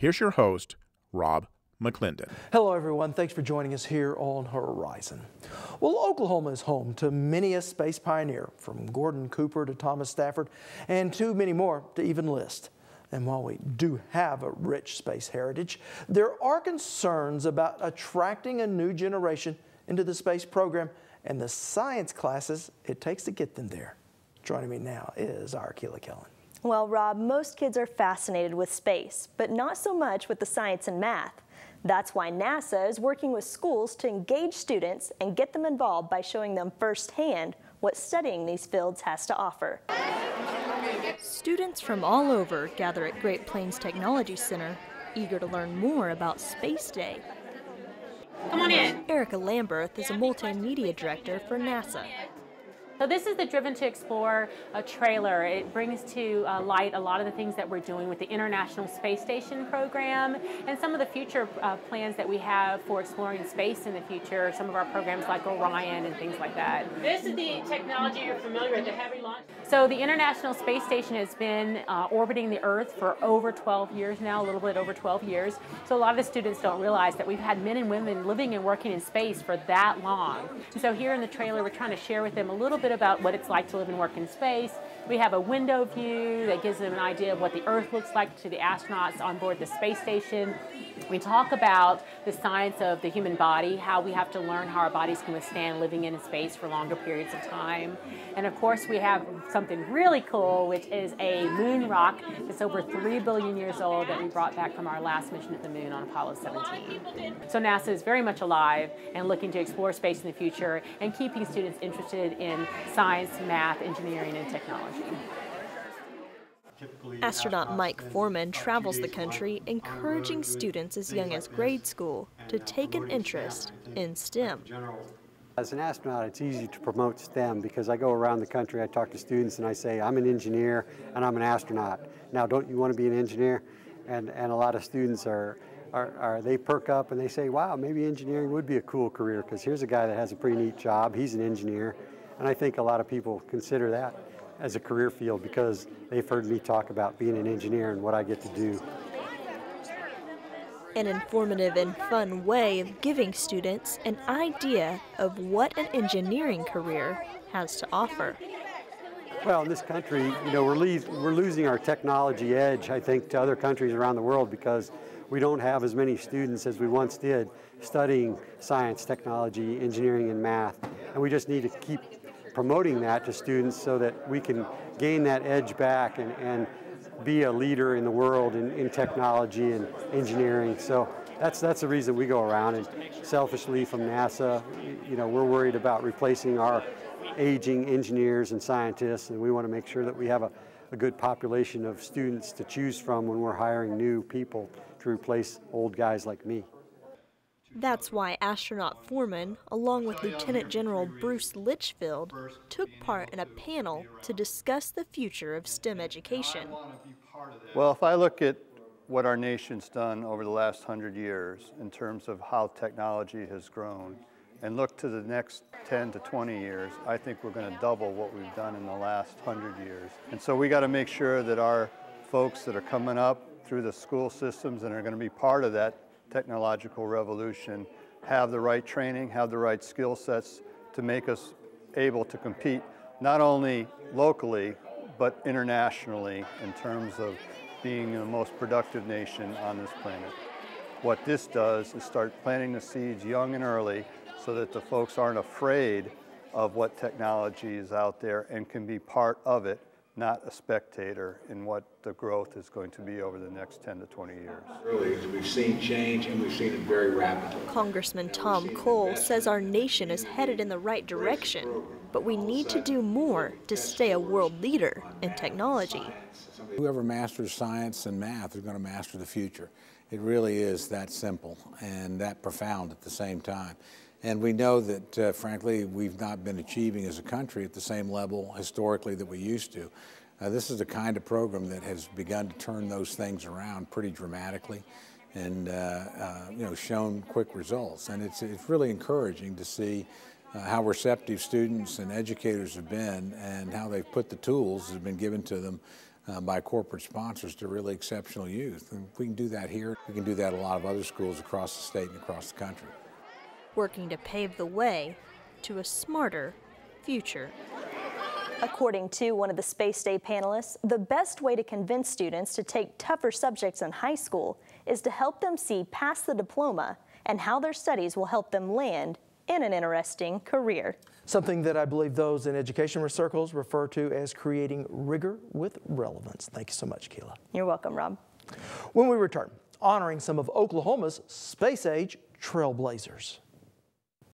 Here's your host, Rob McClendon. Hello everyone, thanks for joining us here on Horizon. Well, Oklahoma is home to many a space pioneer, from Gordon Cooper to Thomas Stafford, and too many more to even list. And while we do have a rich space heritage, there are concerns about attracting a new generation into the space program and the science classes it takes to get them there. Joining me now is our Keela Kellen. Well, Rob, most kids are fascinated with space, but not so much with the science and math. That's why NASA is working with schools to engage students and get them involved by showing them firsthand what studying these fields has to offer. Students from all over gather at Great Plains Technology Center, eager to learn more about Space Day. Come on in. Erica Lamberth is a multimedia director for NASA. So this is the Driven to Explore trailer. It brings to light a lot of the things that we're doing with the International Space Station program and some of the future plans that we have for exploring space in the future, some of our programs like Orion and things like that. This is the technology you're familiar with, the heavy launch. So the International Space Station has been orbiting the Earth for over 12 years now, a little bit over 12 years. So a lot of the students don't realize that we've had men and women living and working in space for that long. And so here in the trailer, we're trying to share with them a little bit about what it's like to live and work in space. We have a window view that gives them an idea of what the Earth looks like to the astronauts on board the space station. We talk about the science of the human body, how we have to learn how our bodies can withstand living in space for longer periods of time. And of course, we have something really cool, which is a moon rock that's over 3 billion years old that we brought back from our last mission to the moon on Apollo 17. So NASA is very much alive and looking to explore space in the future and keeping students interested in science, math, engineering, and technology. Astronaut Mike Foreman travels the country encouraging students as young as grade school to take an interest in STEM. As an astronaut, it's easy to promote STEM because I go around the country, I talk to students and I say, I'm an engineer and I'm an astronaut. Now, don't you want to be an engineer? And a lot of students they perk up and they say, wow, maybe engineering would be a cool career because here's a guy that has a pretty neat job, he's an engineer. And I think a lot of people consider that as a career field because they've heard me talk about being an engineer and what I get to do. An informative and fun way of giving students an idea of what an engineering career has to offer. Well, in this country, you know, we're losing our technology edge, I think, to other countries around the world because we don't have as many students as we once did studying science, technology, engineering, and math. And we just need to keep promoting that to students so that we can gain that edge back and be a leader in the world in technology and engineering. So that's the reason we go around. And selfishly from NASA, you know, we're worried about replacing our aging engineers and scientists, and we want to make sure that we have a good population of students to choose from when we're hiring new people to replace old guys like me. That's why astronaut Foreman, along with Lieutenant General Bruce Litchfield, took part in a panel to discuss the future of STEM education. Well, if I look at what our nation's done over the last 100 years in terms of how technology has grown, and look to the next 10 to 20 years, I think we're going to double what we've done in the last 100 years. And so we got to make sure that our folks that are coming up through the school systems and are going to be part of that technological revolution have the right training, have the right skill sets to make us able to compete not only locally but internationally in terms of being the most productive nation on this planet. What this does is start planting the seeds young and early so that the folks aren't afraid of what technology is out there and can be part of it, not a spectator in what the growth is going to be over the next 10 to 20 years. Really, we've seen change and we've seen it very rapidly. Congressman Tom Cole says our nation is headed in the right direction, but we need to do more to stay a world leader in technology. Whoever masters science and math is going to master the future. It really is that simple and that profound at the same time. And we know that, frankly, we've not been achieving as a country at the same level historically that we used to. This is the kind of program that has begun to turn those things around pretty dramatically and shown quick results. And it's really encouraging to see how receptive students and educators have been and how they've put the tools that have been given to them by corporate sponsors to really exceptional youth. And if we can do that here, we can do that at a lot of other schools across the state and across the country. Working to pave the way to a smarter future. According to one of the Space Day panelists, the best way to convince students to take tougher subjects in high school is to help them see past the diploma and how their studies will help them land in an interesting career. Something that I believe those in education circles refer to as creating rigor with relevance. Thank you so much, Keila. You're welcome, Rob. When we return, honoring some of Oklahoma's space-age trailblazers.